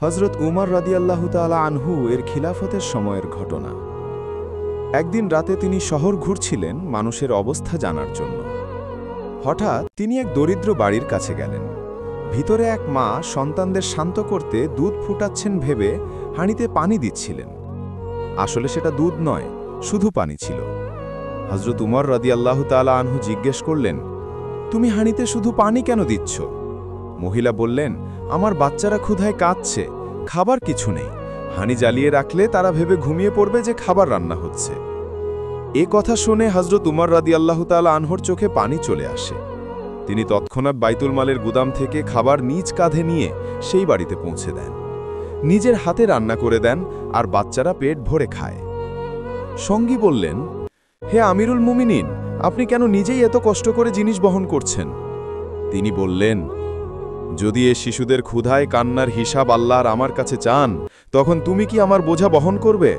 হযরত উমর রাদিয়াল্লাহু তাআলা আনহু এর খিলাফতের সময়ের ঘটনা। একদিন রাতে তিনি শহর ঘুরছিলেন মানুষের অবস্থা জানার জন্য। হঠাৎ তিনি এক দরিদ্র বাড়ির কাছে গেলেন। ভিতরে এক মা সন্তানদের শান্ত করতে দুধ ফুটাচ্ছেন ভেবে হাঁড়িতে পানি দিচ্ছিলেন। আসলে সেটা দুধ নয়, শুধু পানি ছিল। হযরত উমর রাদিয়াল্লাহু তাআলা আনহু জিজ্ঞেস করলেন, তুমি হাঁড়িতে শুধু পানি কেন দিচ্ছ? মহিলা বললেন, আমার বাচ্চারা ক্ষুধায় কাঁদছে, খাবার কিছু নেই। হাঁড়ি জ্বালিয়ে রাখলে তারা ভেবে ঘুমিয়ে পড়বে যে খাবার রান্না হচ্ছে। এ কথা শুনে হযরত উমর রাদিয়াল্লাহু তাআলা আনহুর চোখে পানি চলে আসে। তিনি তৎক্ষণাৎ বাইতুল মালের গুদাম থেকে খাবার নিজ কাঁধে নিয়ে সেই বাড়িতে পৌঁছে দেন। নিজের হাতে রান্না করে দেন আর বাচ্চারা পেট ভরে খায়। সঙ্গী বললেন, হে আমিরুল মুমিনিন, আপনি কেন নিজেই এত কষ্ট করে জিনিস বহন করছেন? তিনি বললেন, যদি এ শিশুদের ক্ষুধায় কান্নার হিসাব আল্লাহর আমার কাছে চান, তখন তুমি কি আমার বোঝা বহন করবে?